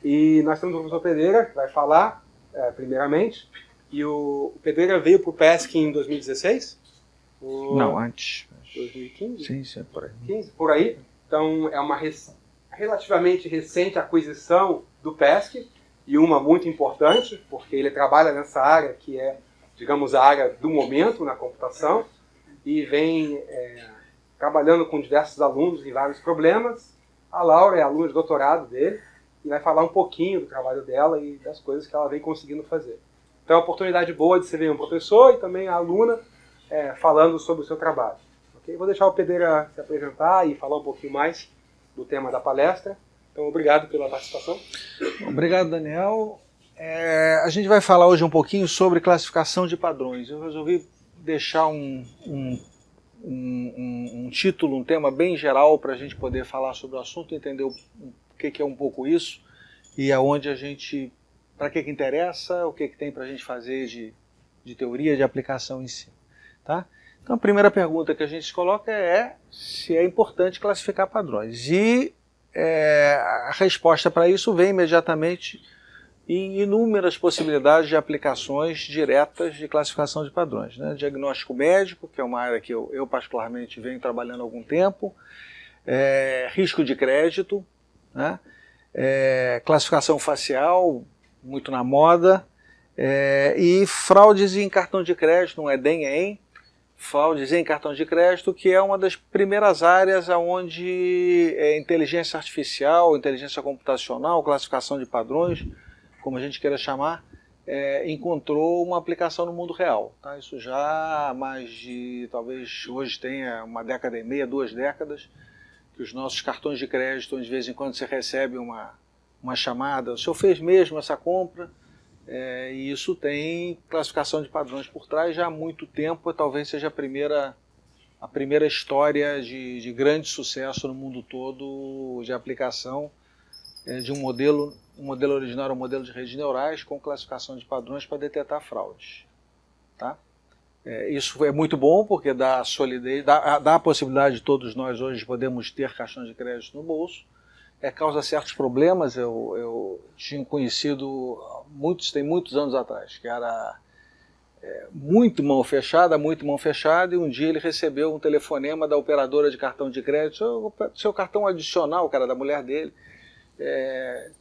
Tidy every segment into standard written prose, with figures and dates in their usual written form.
E nós temos o professor Pedreira, que vai falar primeiramente. E o Pedreira veio para o PESC em 2016? Não, antes. 2015? Sim, sim, por aí. 15, por aí. Então é uma relativamente recente aquisição do PESC, e uma muito importante, porque ele trabalha nessa área que é, digamos, a área do momento na computação, e vem trabalhando com diversos alunos em vários problemas. A Laura é aluna de doutorado dele, e vai falar um pouquinho do trabalho dela e das coisas que ela vem conseguindo fazer. Então é uma oportunidade boa de você ver um professor e também a aluna falando sobre o seu trabalho. Okay? Vou deixar o Pedreira se apresentar e falar um pouquinho mais do tema da palestra. Então, obrigado pela participação. Obrigado, Daniel. A gente vai falar hoje um pouquinho sobre classificação de padrões. Eu resolvi deixar um título, um tema bem geral para a gente poder falar sobre o assunto, entender o que é um pouco isso e aonde a gente, para que interessa, o que tem para a gente fazer de teoria, de aplicação em si. Tá? Então a primeira pergunta que a gente coloca é se é importante classificar padrões. E a resposta para isso vem imediatamente em inúmeras possibilidades de aplicações diretas de classificação de padrões. Né? Diagnóstico médico, que é uma área que eu particularmente venho trabalhando há algum tempo, risco de crédito, né? Classificação facial, muito na moda, e fraudes em cartão de crédito, não é DEM, fraudes em cartão de crédito, que é uma das primeiras áreas onde inteligência artificial, inteligência computacional, classificação de padrões, como a gente queira chamar, encontrou uma aplicação no mundo real. Tá? Isso já há mais de, talvez hoje tenha uma década e meia, 2 décadas, que os nossos cartões de crédito, de vez em quando você recebe uma chamada, o senhor fez mesmo essa compra? E isso tem classificação de padrões por trás já há muito tempo, talvez seja a primeira história de grande sucesso no mundo todo de aplicação de um modelo original era um modelo de redes neurais com classificação de padrões para detectar fraudes. Tá? Isso é muito bom porque dá solidez, dá a possibilidade de todos nós hoje podermos ter cartões de crédito no bolso. Causa certos problemas. Eu tinha conhecido tem muitos anos atrás, que era muito mão fechada, e um dia ele recebeu um telefonema da operadora de cartão de crédito, seu cartão adicional, cara, da mulher dele,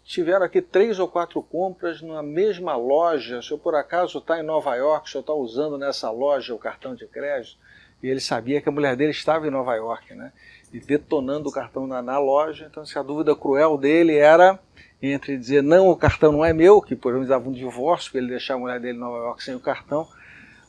tiveram aqui 3 ou 4 compras na mesma loja, o senhor por acaso está em Nova York, o senhor está usando nessa loja o cartão de crédito? E ele sabia que a mulher dele estava em Nova York, né? E detonando o cartão na loja. Então, se a dúvida cruel dele era entre dizer não, o cartão não é meu, que por exemplo dava um divórcio para ele deixar a mulher dele em Nova York sem o cartão,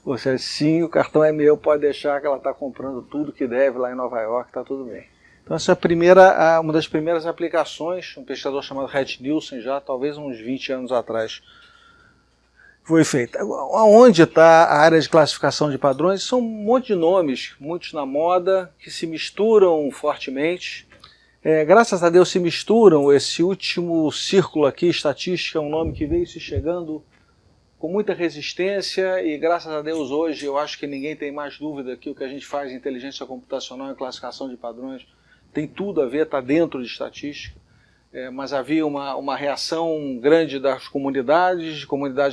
ou seja, sim, o cartão é meu, pode deixar que ela está comprando tudo que deve lá em Nova York, está tudo bem. Então essa é uma das primeiras aplicações, um pesquisador chamado Rhett Nielsen, já talvez uns 20 anos atrás, foi feita. Onde está a área de classificação de padrões? São um monte de nomes, muitos na moda, que se misturam fortemente. Graças a Deus se misturam. Esse último círculo aqui, estatística, é um nome que veio se chegando com muita resistência e graças a Deus hoje eu acho que ninguém tem mais dúvida que o que a gente faz em inteligência computacional e classificação de padrões tem tudo a ver, está dentro de estatística. Mas havia uma reação grande das comunidades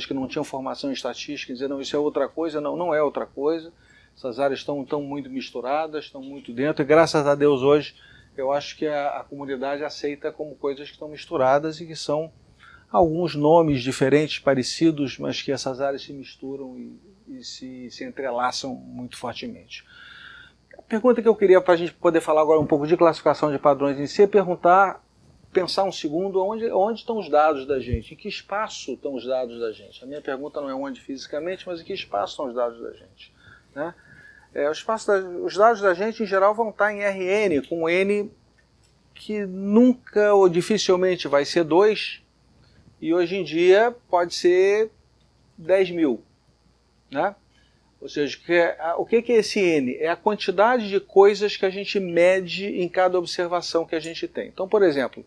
que não tinham formação em estatística, dizer, não, isso é outra coisa. Não, não é outra coisa. Essas áreas estão muito misturadas, estão muito dentro, e graças a Deus hoje eu acho que a comunidade aceita como coisas que estão misturadas e que são alguns nomes diferentes, parecidos, mas que essas áreas se misturam e se entrelaçam muito fortemente. A pergunta que eu queria para a gente poder falar agora um pouco de classificação de padrões em si é pensar um segundo, onde estão os dados da gente? Em que espaço estão os dados da gente? A minha pergunta não é onde fisicamente, mas em que espaço estão os dados da gente? Né? Os dados da gente, em geral, vão estar em RN, com N que nunca ou dificilmente vai ser 2, e hoje em dia pode ser 10 mil. Né? Ou seja, o que é esse N? É a quantidade de coisas que a gente mede em cada observação que a gente tem. Então, por exemplo,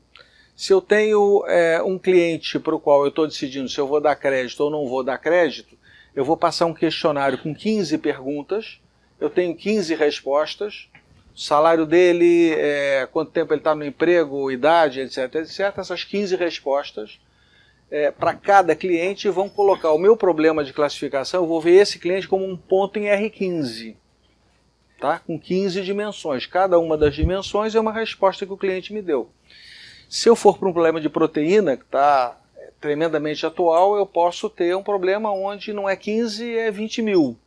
se eu tenho um cliente para o qual eu estou decidindo se eu vou dar crédito ou não vou dar crédito, eu vou passar um questionário com 15 perguntas, eu tenho 15 respostas, salário dele, quanto tempo ele está no emprego, idade, etc, etc. Essas 15 respostas para cada cliente vão colocar o meu problema de classificação, eu vou ver esse cliente como um ponto em R15, tá? Com 15 dimensões. Cada uma das dimensões é uma resposta que o cliente me deu. Se eu for para um problema de proteína, que está tremendamente atual, eu posso ter um problema onde não é 15, é 20 mil,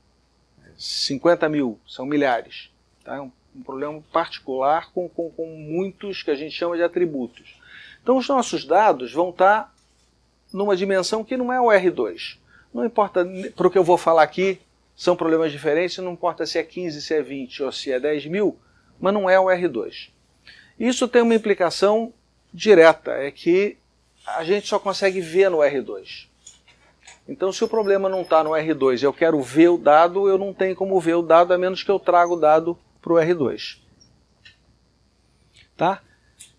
50 mil, são milhares. Tá? Um problema particular com muitos que a gente chama de atributos. Então os nossos dados vão estar numa dimensão que não é o R2. Não importa, para o que eu vou falar aqui, são problemas diferentes, não importa se é 15, se é 20 ou se é 10 mil, mas não é o R2. Isso tem uma implicação direta, é que a gente só consegue ver no R2. Então se o problema não está no R2 e eu quero ver o dado, eu não tenho como ver o dado, a menos que eu traga o dado para o R2. Tá?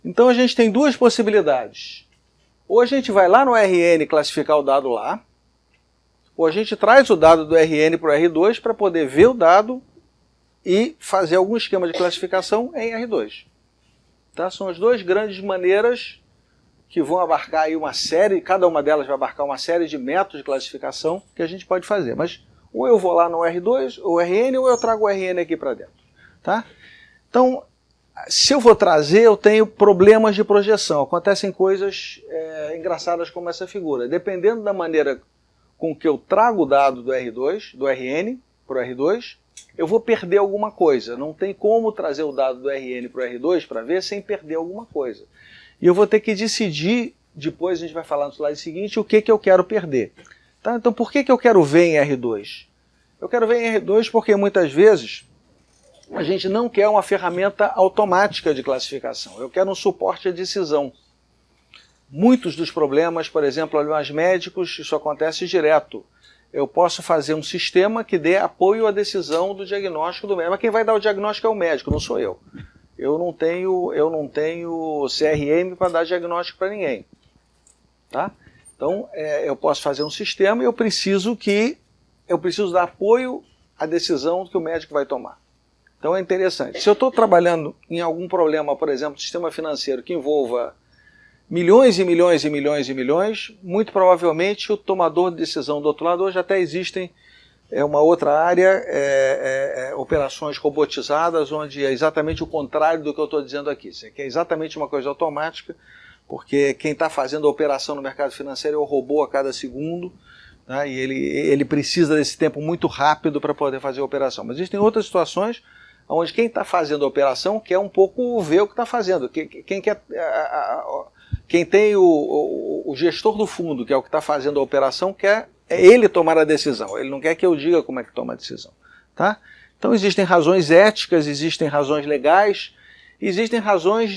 Então a gente tem duas possibilidades. Ou a gente vai lá no RN classificar o dado lá, ou a gente traz o dado do RN para o R2 para poder ver o dado e fazer algum esquema de classificação em R2. Tá? São as duas grandes maneiras que vão abarcar aí uma série, cada uma delas vai abarcar uma série de métodos de classificação que a gente pode fazer. Mas ou eu vou lá no R2, ou RN, ou eu trago o RN aqui para dentro. Tá? Então, se eu vou trazer, eu tenho problemas de projeção. Acontecem coisas engraçadas como essa figura. Dependendo da maneira com que eu trago o dado do R2, do RN para o R2, eu vou perder alguma coisa. Não tem como trazer o dado do RN para o R2 para ver sem perder alguma coisa. E eu vou ter que decidir, depois a gente vai falar no slide seguinte, o que eu quero perder. Tá? Então por que eu quero ver em R2? Eu quero ver em R2 porque muitas vezes a gente não quer uma ferramenta automática de classificação. Eu quero um suporte à decisão. Muitos dos problemas, por exemplo, problemas médicos, isso acontece direto. Eu posso fazer um sistema que dê apoio à decisão do diagnóstico do médico. Mas quem vai dar o diagnóstico é o médico, não sou eu. Eu não tenho CRM para dar diagnóstico para ninguém. Tá? Então, eu posso fazer um sistema e eu preciso dar apoio à decisão que o médico vai tomar. Então é interessante. Se eu estou trabalhando em algum problema, por exemplo, sistema financeiro que envolva milhões e milhões e milhões e milhões, muito provavelmente o tomador de decisão do outro lado, hoje até existem uma outra área, operações robotizadas, onde é exatamente o contrário do que eu estou dizendo aqui. Isso aqui é exatamente uma coisa automática, porque quem está fazendo a operação no mercado financeiro é o robô a cada segundo, tá? E ele precisa desse tempo muito rápido para poder fazer a operação. Mas existem outras situações onde quem está fazendo a operação quer um pouco ver o que está fazendo. Quem tem o gestor do fundo, que é o que está fazendo a operação, quer ele tomar a decisão. Ele não quer que eu diga como é que toma a decisão. Tá? Então existem razões éticas, existem razões legais, existem razões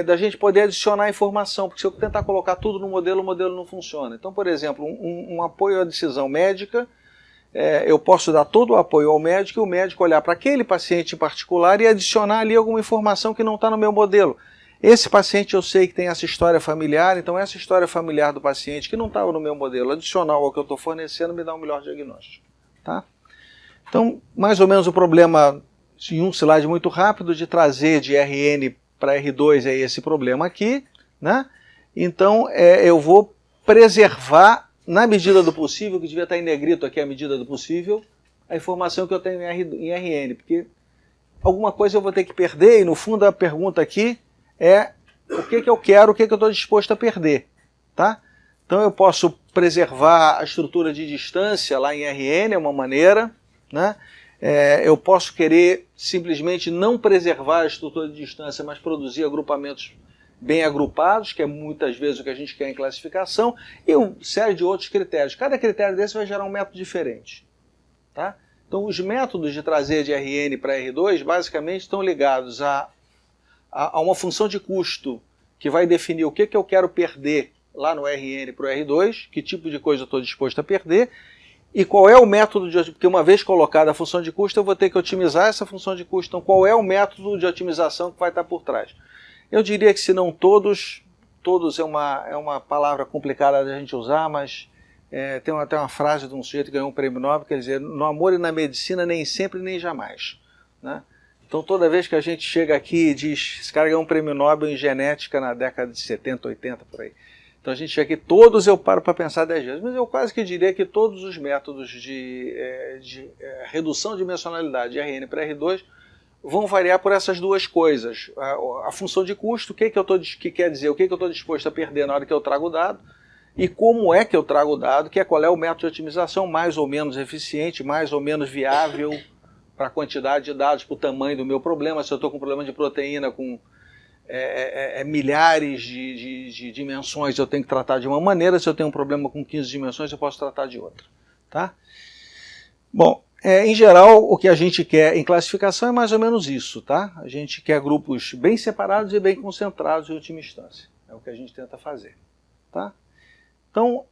da gente poder adicionar informação, porque se eu tentar colocar tudo no modelo, o modelo não funciona. Então, por exemplo, um apoio à decisão médica, eu posso dar todo o apoio ao médico e o médico olhar para aquele paciente em particular e adicionar ali alguma informação que não está no meu modelo. Esse paciente eu sei que tem essa história familiar, então essa história familiar do paciente que não estava no meu modelo, adicional ao que eu estou fornecendo, me dá um melhor diagnóstico. Tá? Então, mais ou menos o problema, em um slide muito rápido, de trazer de RN para R2 é esse problema aqui. Né? Então, eu vou preservar, na medida do possível, que devia estar em negrito aqui a medida do possível, a informação que eu tenho em RN, porque alguma coisa eu vou ter que perder, e no fundo a pergunta aqui é o que eu quero, o que eu estou disposto a perder. Tá? Então eu posso preservar a estrutura de distância lá em RN, é uma maneira. Né? Eu posso querer simplesmente não preservar a estrutura de distância, mas produzir agrupamentos bem agrupados, que é muitas vezes o que a gente quer em classificação, e uma série de outros critérios. Cada critério desse vai gerar um método diferente. Tá? Então os métodos de trazer de RN para R2 basicamente estão ligados a uma função de custo que vai definir o que eu quero perder lá no RN para o R2, que tipo de coisa eu estou disposto a perder, e qual é o método de... Porque uma vez colocada a função de custo, eu vou ter que otimizar essa função de custo. Então qual é o método de otimização que vai estar por trás? Eu diria que se não todos é uma palavra complicada de a gente usar, mas tem até uma frase de um sujeito que ganhou um prêmio Nobel, quer dizer, no amor e na medicina nem sempre nem jamais. Né? Então toda vez que a gente chega aqui e diz, esse cara ganhou um prêmio Nobel em genética na década de 70, 80, por aí. Então a gente chega aqui, todos eu paro para pensar 10 vezes, mas eu quase que diria que todos os métodos de redução de dimensionalidade de RN para R2 vão variar por essas duas coisas. A função de custo, o que quer dizer, o que eu estou disposto a perder na hora que eu trago o dado, e como é que eu trago o dado, qual é o método de otimização mais ou menos eficiente, mais ou menos viável para a quantidade de dados, para o tamanho do meu problema. Se eu estou com um problema de proteína com milhares de dimensões, eu tenho que tratar de uma maneira. Se eu tenho um problema com 15 dimensões, eu posso tratar de outra. Tá? Bom, em geral, o que a gente quer em classificação é mais ou menos isso. Tá? A gente quer grupos bem separados e bem concentrados em última instância. É o que a gente tenta fazer. Tá? Então,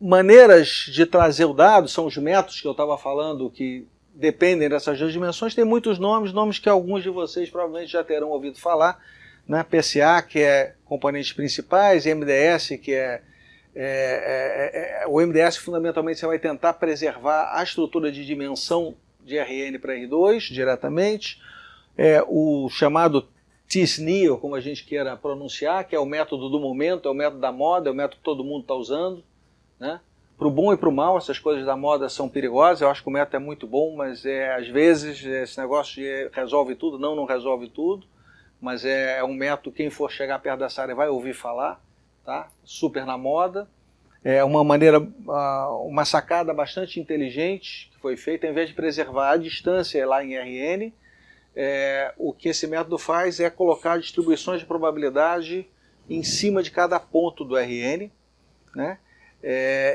maneiras de trazer o dado são os métodos que eu estava falando que dependem dessas duas dimensões. Tem muitos nomes que alguns de vocês provavelmente já terão ouvido falar, né? PCA, que é componentes principais, MDS, que o MDS fundamentalmente você vai tentar preservar a estrutura de dimensão de RN para R2 diretamente, o chamado TSNE, ou como a gente queira pronunciar, que é o método do momento, é o método da moda, é o método que todo mundo está usando, né? Para o bom e para o mal, essas coisas da moda são perigosas. Eu acho que o método é muito bom, mas às vezes esse negócio de resolve tudo, não resolve tudo, mas é um método, quem for chegar perto dessa área vai ouvir falar, tá? Super na moda. É uma maneira, uma sacada bastante inteligente que foi feita, em vez de preservar a distância lá em RN, o que esse método faz é colocar distribuições de probabilidade em cima de cada ponto do RN, né?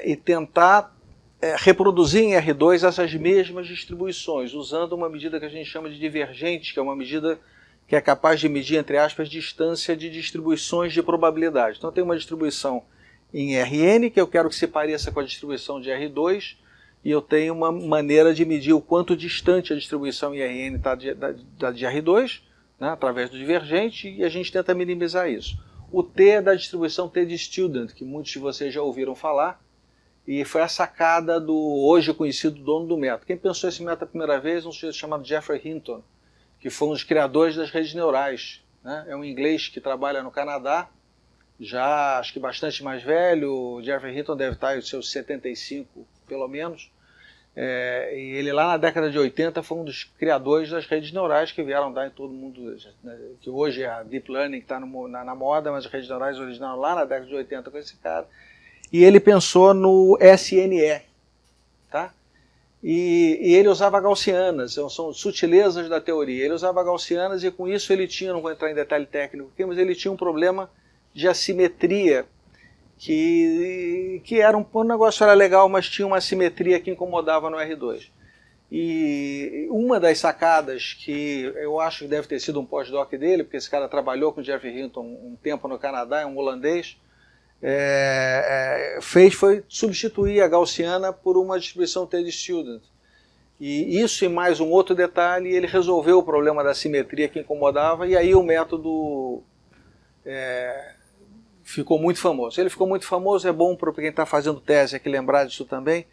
E tentar reproduzir em R2 essas mesmas distribuições, usando uma medida que a gente chama de divergente, que é uma medida que é capaz de medir, entre aspas, distância de distribuições de probabilidade. Então tem uma distribuição em Rn, que eu quero que se pareça com a distribuição de R2, e eu tenho uma maneira de medir o quanto distante a distribuição em Rn está da de R2, né, através do divergente, e a gente tenta minimizar isso. O T é da distribuição T de Student, que muitos de vocês já ouviram falar, e foi a sacada do hoje conhecido dono do método. Quem pensou esse método a primeira vez? Um sujeito chamado Geoffrey Hinton, que foi um dos criadores das redes neurais, né? É um inglês que trabalha no Canadá, já acho que bastante mais velho. O Geoffrey Hinton deve estar nos seus 75, pelo menos. E ele lá na década de 80 foi um dos criadores das redes neurais que vieram dar em todo mundo, né, que hoje é a Deep Learning que está na moda, mas as redes neurais originaram lá na década de 80 com esse cara. E ele pensou no SNE, tá? E ele usava gaussianas, são sutilezas da teoria. Ele usava gaussianas e com isso ele tinha, não vou entrar em detalhe técnico aqui, mas ele tinha um problema de assimetria que era um negócio era legal, mas tinha uma assimetria que incomodava no R2. E uma das sacadas que eu acho que deve ter sido um pós-doc dele, porque esse cara trabalhou com o Geoffrey Hinton um tempo no Canadá, é um holandês, foi substituir a gaussiana por uma distribuição T de Student. E isso e mais um outro detalhe, ele resolveu o problema da assimetria que incomodava, e aí o método ficou muito famoso. Ele ficou muito famoso, é bom para quem está fazendo tese aqui lembrar disso também,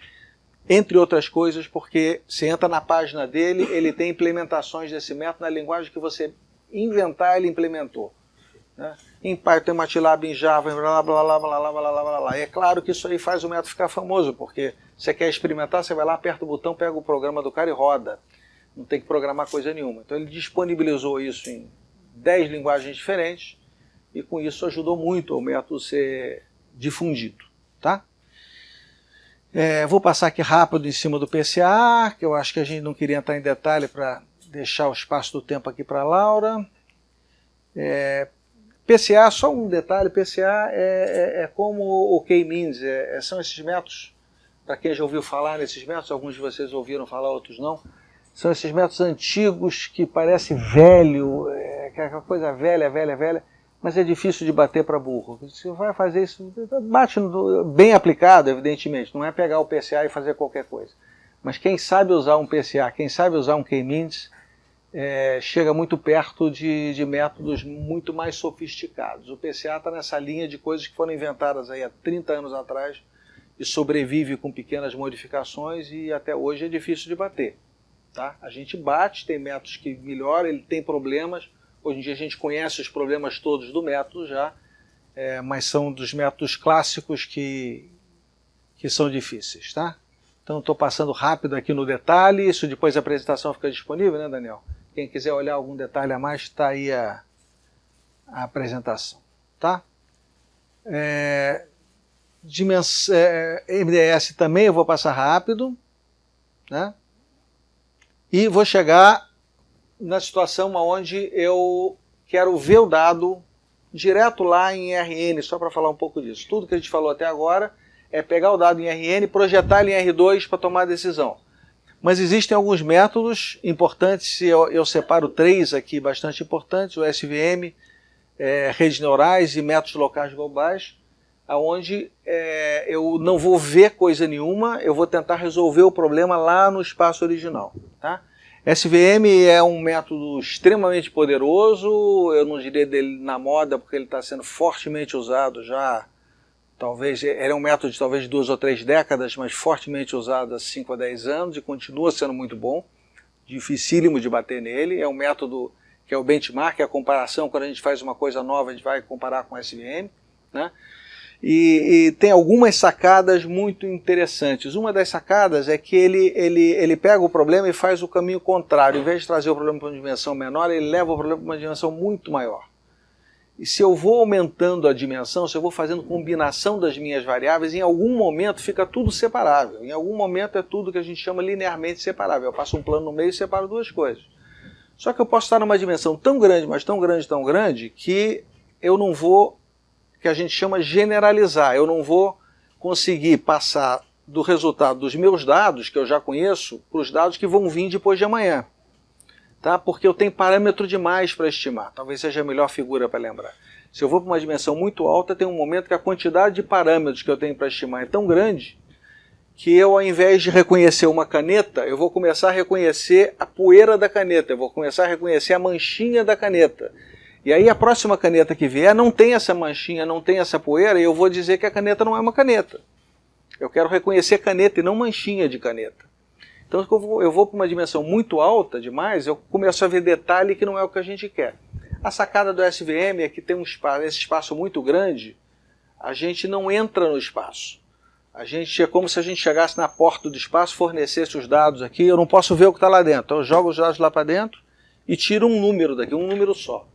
entre outras coisas, porque você entra na página dele, ele tem implementações desse método na linguagem que você inventar, ele implementou. Né? Em Python, em MATLAB, em Java, em blá blá blá blá blá blá blá blá. E é claro que isso aí faz o método ficar famoso, porque você quer experimentar, você vai lá, aperta o botão, pega o programa do cara e roda. Não tem que programar coisa nenhuma. Então ele disponibilizou isso em 10 linguagens diferentes, e com isso ajudou muito o método ser difundido. Tá? Vou passar aqui rápido em cima do PCA, que eu acho que a gente não queria entrar em detalhe para deixar o espaço do tempo aqui para a Laura. PCA, só um detalhe, PCA é como o K-means, são esses métodos, para quem já ouviu falar nesses métodos, alguns de vocês ouviram falar, outros não, são esses métodos antigos que parecem velho, aquela coisa velha, mas é difícil de bater para burro. Você vai fazer isso, bate bem aplicado, evidentemente, não é pegar o PCA e fazer qualquer coisa. Mas quem sabe usar um PCA, quem sabe usar um K-means, chega muito perto de métodos muito mais sofisticados. O PCA está nessa linha de coisas que foram inventadas aí há 30 anos atrás e sobrevive com pequenas modificações e até hoje é difícil de bater. Tá? A gente bate, tem métodos que melhoram, ele tem problemas. Hoje em dia a gente conhece os problemas todos do método já, mas são dos métodos clássicos que são difíceis. Tá? Então estou passando rápido aqui no detalhe, isso depois a apresentação fica disponível, né, Daniel? Quem quiser olhar algum detalhe a mais, está aí a apresentação. Tá? MDS também eu vou passar rápido, né? E vou chegar na situação onde eu quero ver o dado direto lá em RN, só para falar um pouco disso. Tudo que a gente falou até agora é pegar o dado em RN, projetar ele em R2 para tomar a decisão. Mas existem alguns métodos importantes, eu separo 3 aqui bastante importantes, o SVM, redes neurais e métodos locais globais, onde eu não vou ver coisa nenhuma, eu vou tentar resolver o problema lá no espaço original. Tá? SVM é um método extremamente poderoso, eu não diria dele na moda, porque ele está sendo fortemente usado já, talvez, ele é um método de talvez 2 ou 3 décadas, mas fortemente usado há 5 a 10 anos e continua sendo muito bom, dificílimo de bater nele, é um método que é o benchmark, é a comparação, quando a gente faz uma coisa nova a gente vai comparar com SVM, né? E tem algumas sacadas muito interessantes. Uma das sacadas é que ele pega o problema e faz o caminho contrário. Em vez de trazer o problema para uma dimensão menor, ele leva o problema para uma dimensão muito maior. E se eu vou aumentando a dimensão, se eu vou fazendo combinação das minhas variáveis, em algum momento fica tudo separável. Em algum momento é tudo que a gente chama linearmente separável. Eu passo um plano no meio e separo 2 coisas. Só que eu posso estar numa dimensão tão grande, mas tão grande, que eu não vou, que a gente chama generalizar. Eu não vou conseguir passar do resultado dos meus dados, que eu já conheço, para os dados que vão vir depois de amanhã. Tá? Porque eu tenho parâmetro demais para estimar. Talvez seja a melhor figura para lembrar. Se eu vou para uma dimensão muito alta, tem um momento que a quantidade de parâmetros que eu tenho para estimar é tão grande que eu, ao invés de reconhecer uma caneta, eu vou começar a reconhecer a poeira da caneta, eu vou começar a reconhecer a manchinha da caneta. E aí a próxima caneta que vier não tem essa manchinha, não tem essa poeira, e eu vou dizer que a caneta não é uma caneta. Eu quero reconhecer caneta e não manchinha de caneta. Então eu vou para uma dimensão muito alta demais, eu começo a ver detalhe que não é o que a gente quer. A sacada do SVM é que tem esse espaço muito grande, a gente não entra no espaço. É como se a gente chegasse na porta do espaço, fornecesse os dados aqui, eu não posso ver o que está lá dentro. Então eu jogo os dados lá para dentro e tiro um número daqui, um número só.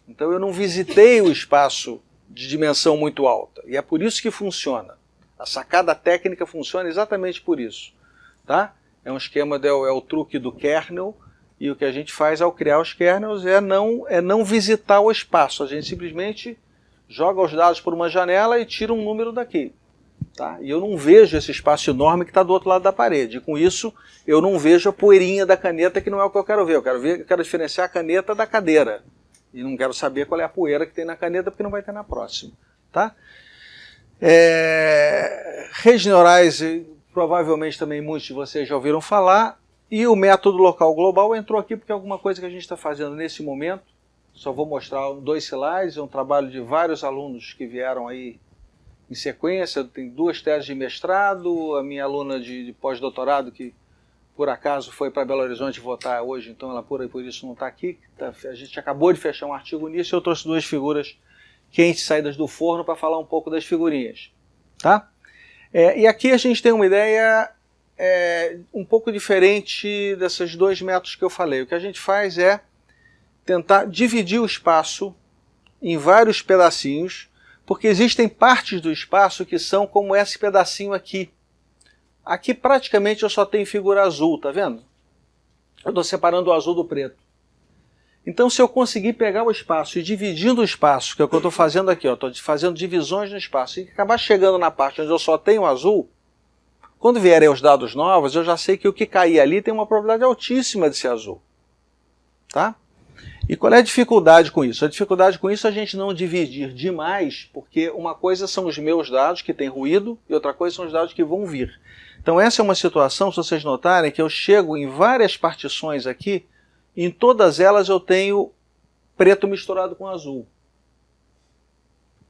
Então eu não visitei o espaço de dimensão muito alta. E é por isso que funciona. A sacada técnica funciona exatamente por isso. Tá? É um esquema, é o truque do kernel, e o que a gente faz ao criar os kernels é não visitar o espaço. A gente simplesmente joga os dados por uma janela e tira um número daqui. Tá? E eu não vejo esse espaço enorme que está do outro lado da parede. E com isso, eu não vejo a poeirinha da caneta, que não é o que eu quero ver. Eu quero diferenciar a caneta da cadeira. E não quero saber qual é a poeira que tem na caneta, porque não vai ter na próxima. Tá? Redes neurais, provavelmente também muitos de vocês já ouviram falar. E o método local global entrou aqui porque é alguma coisa que a gente está fazendo nesse momento. Só vou mostrar 2 slides. É um trabalho de vários alunos que vieram aí em sequência. Tem 2 teses de mestrado, a minha aluna de pós-doutorado, que por acaso foi para Belo Horizonte votar hoje, então ela por isso não está aqui. A gente acabou de fechar um artigo nisso e eu trouxe 2 figuras quentes saídas do forno para falar um pouco das figurinhas. Tá? E aqui a gente tem uma ideia um pouco diferente desses 2 métodos que eu falei. O que a gente faz é tentar dividir o espaço em vários pedacinhos, porque existem partes do espaço que são como esse pedacinho aqui. Aqui praticamente eu só tenho figura azul, tá vendo? Eu estou separando o azul do preto. Então se eu conseguir pegar o espaço e dividindo o espaço, que é o que eu estou fazendo aqui, estou fazendo divisões no espaço, e acabar chegando na parte onde eu só tenho azul, quando vierem os dados novos, eu já sei que o que cair ali tem uma probabilidade altíssima de ser azul. Tá? E qual é a dificuldade com isso? A dificuldade com isso é a gente não dividir demais, porque uma coisa são os meus dados que têm ruído e outra coisa são os dados que vão vir. Então essa é uma situação, se vocês notarem, que eu chego em várias partições aqui, e em todas elas eu tenho preto misturado com azul.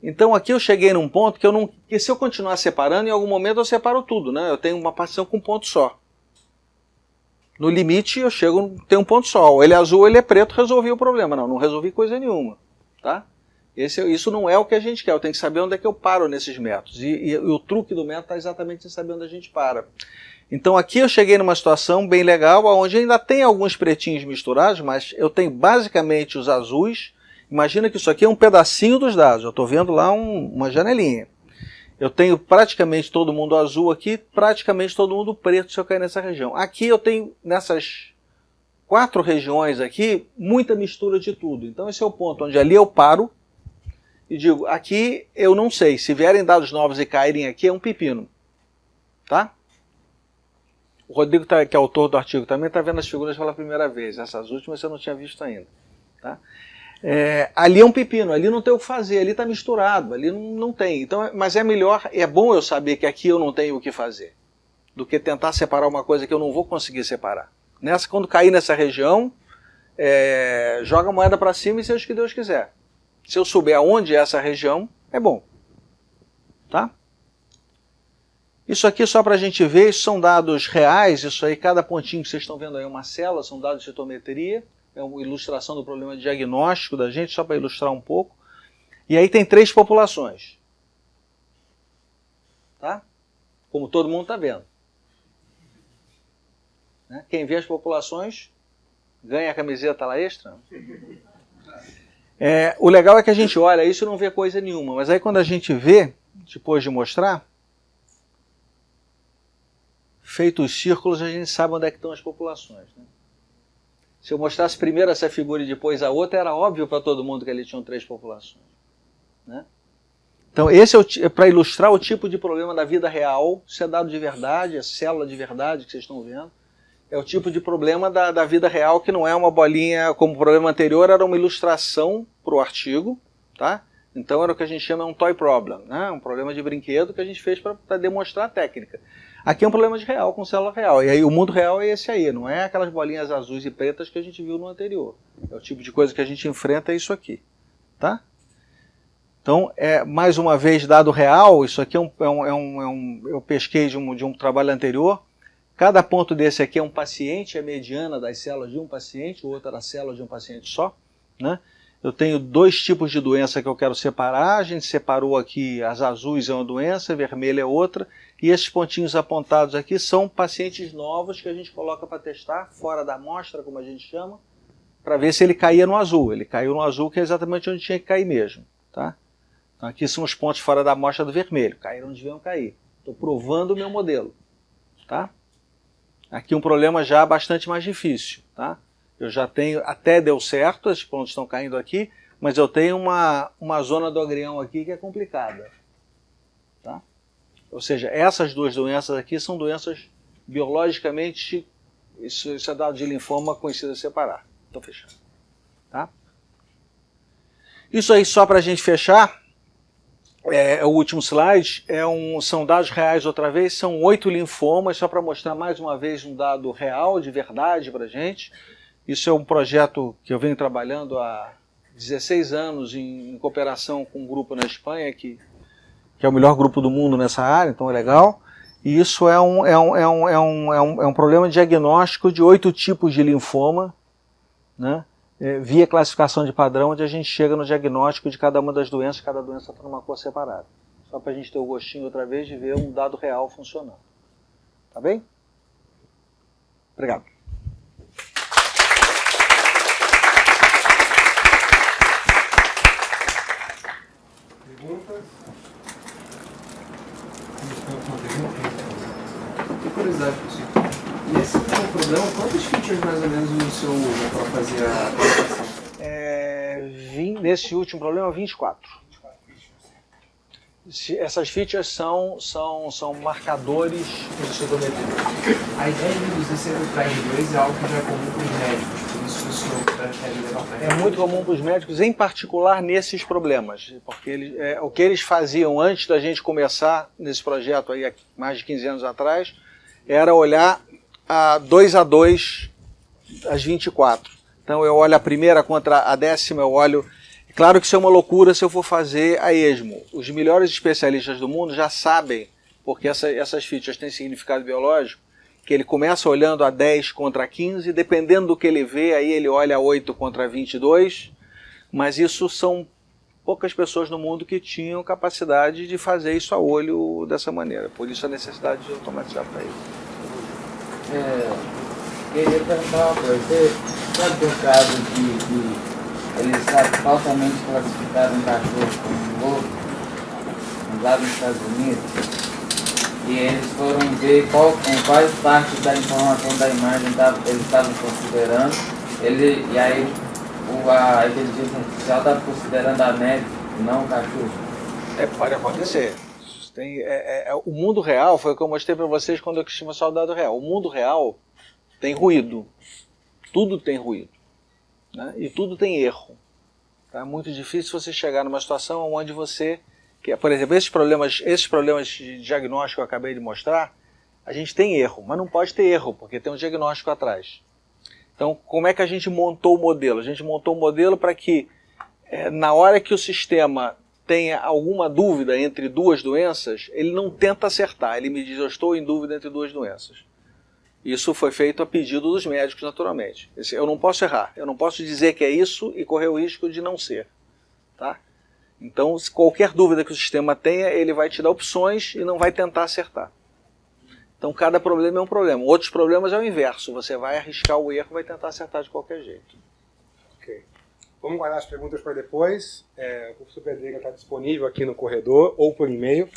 Então aqui eu cheguei num ponto que se eu continuar separando, em algum momento eu separo tudo, né? Eu tenho uma partição com um ponto só. No limite eu chego, tem um ponto só, ou ele é azul ou ele é preto, resolvi o problema. Não resolvi coisa nenhuma. Tá? Isso não é o que a gente quer, eu tenho que saber onde é que eu paro nesses métodos. E o truque do método está exatamente em saber onde a gente para. Então aqui eu cheguei numa situação bem legal, onde ainda tem alguns pretinhos misturados, mas eu tenho basicamente os azuis. Imagina que isso aqui é um pedacinho dos dados, eu estou vendo lá uma janelinha. Eu tenho praticamente todo mundo azul aqui, praticamente todo mundo preto se eu cair nessa região. Aqui eu tenho, nessas 4 regiões aqui, muita mistura de tudo. Então esse é o ponto onde ali eu paro e digo, aqui eu não sei, se vierem dados novos e caírem aqui é um pepino. Tá? O Rodrigo, que é autor do artigo, também está vendo as figuras pela primeira vez. Essas últimas eu não tinha visto ainda. Tá? Ali é um pepino, ali não tem o que fazer, ali está misturado, ali não tem. Então, mas é melhor, é bom eu saber que aqui eu não tenho o que fazer, do que tentar separar uma coisa que eu não vou conseguir separar. Quando cair nessa região, joga a moeda para cima e seja o que Deus quiser. Se eu souber aonde é essa região, é bom. Tá? Isso aqui, só para a gente ver, isso são dados reais, isso aí, cada pontinho que vocês estão vendo aí é uma célula, são dados de citometria, é uma ilustração do problema diagnóstico da gente, só para ilustrar um pouco. E aí tem 3 populações. Tá? Como todo mundo está vendo. Né? Quem vê as populações ganha a camiseta lá extra. O legal é que a gente olha isso e não vê coisa nenhuma, mas aí quando a gente vê, depois de mostrar, feito os círculos, a gente sabe onde é que estão as populações. Né? Se eu mostrasse primeiro essa figura e depois a outra, era óbvio para todo mundo que ali tinham 3 populações. Né? Então esse é para ilustrar o tipo de problema da vida real, se é dado de verdade, é célula de verdade que vocês estão vendo. É o tipo de problema da vida real que não é uma bolinha, como o problema anterior era uma ilustração para o artigo. Tá? Então era o que a gente chama um toy problem, né? Um problema de brinquedo que a gente fez para demonstrar a técnica. Aqui é um problema de real, com célula real. E aí o mundo real é esse aí, não é aquelas bolinhas azuis e pretas que a gente viu no anterior. É o tipo de coisa que a gente enfrenta, é isso aqui. Tá? Então, mais uma vez, dado real, isso aqui eu pesquei de um trabalho anterior. Cada ponto desse aqui é um paciente, é a mediana das células de um paciente, o outro era a célula de um paciente só. Né? Eu tenho 2 tipos de doença que eu quero separar. A gente separou aqui, as azuis é uma doença, vermelha é outra. E esses pontinhos apontados aqui são pacientes novos que a gente coloca para testar, fora da amostra, como a gente chama, para ver se ele caía no azul. Ele caiu no azul, que é exatamente onde tinha que cair mesmo. Tá? Então aqui são os pontos fora da amostra do vermelho. Caíram onde deviam cair. Estou provando o meu modelo. Tá? Aqui um problema já bastante mais difícil. Tá? Eu já tenho, até deu certo, esses pontos estão caindo aqui, mas eu tenho uma zona do agrião aqui que é complicada. Tá? Ou seja, essas 2 doenças aqui são doenças biologicamente, isso é dado de linfoma, conhecido separar. Estou fechando. Tá? Isso aí, só para a gente fechar, o último slide, são dados reais outra vez, são 8 linfomas, só para mostrar mais uma vez um dado real, de verdade para a gente. Isso é um projeto que eu venho trabalhando há 16 anos em cooperação com um grupo na Espanha, que é o melhor grupo do mundo nessa área, então é legal. E isso é um problema diagnóstico de 8 tipos de linfoma, né? Via classificação de padrão, onde a gente chega no diagnóstico de cada uma das doenças, cada doença está numa cor separada. Só para a gente ter o gostinho outra vez de ver um dado real funcionando. Tá bem? Obrigado. Perguntas? Tem curiosidade, professor. Nesse último programa, quantas features mais ou menos o senhor usa para fazer a apresentação? Nesse último problema, 24. Essas features são marcadores de citometria. A ideia de reduzir sempre para R2 é algo que já é comum para os médicos, por isso que o senhor prefere levar para R2. É muito comum para os médicos, em particular nesses problemas, porque o que eles faziam antes da gente começar nesse projeto aí, há mais de 15 anos atrás, era olhar a 2 a 2 as 24. Então eu olho a primeira contra a 10ª, eu olho... Claro que isso é uma loucura se eu for fazer a esmo. Os melhores especialistas do mundo já sabem, porque essas features têm significado biológico, que ele começa olhando a 10 contra 15, dependendo do que ele vê, aí ele olha a 8 contra 22, mas isso são poucas pessoas no mundo que tinham capacidade de fazer isso a olho dessa maneira, por isso a necessidade de automatizar para ele. Queria perguntar uma coisa, você sabe de um caso que eles falsamente classificaram um cachorro como um lobo, lá nos Estados Unidos? E eles foram ver com quais partes da informação da imagem eles estavam considerando. E aí a inteligência artificial estava considerando a neve e não o cachorro. Pode acontecer. O mundo real foi o que eu mostrei para vocês quando eu estive no Soldado Real. O mundo real tem ruído. Tudo tem ruído. Né? E tudo tem erro. É muito difícil você chegar numa situação onde você... Por exemplo, esses problemas de diagnóstico que eu acabei de mostrar, a gente tem erro, mas não pode ter erro, porque tem um diagnóstico atrás. Então, como é que a gente montou o modelo? A gente montou o modelo para que, na hora que o sistema tenha alguma dúvida entre duas doenças, ele não tenta acertar, ele me diz, eu estou em dúvida entre duas doenças. Isso foi feito a pedido dos médicos, naturalmente. Eu não posso errar, eu não posso dizer que é isso e correr o risco de não ser. Tá? Então, se qualquer dúvida que o sistema tenha, ele vai te dar opções e não vai tentar acertar. Então, cada problema é um problema. Outros problemas é o inverso. Você vai arriscar o erro e vai tentar acertar de qualquer jeito. Ok. Vamos guardar as perguntas para depois. O professor Pedreira está disponível aqui no corredor ou por e-mail.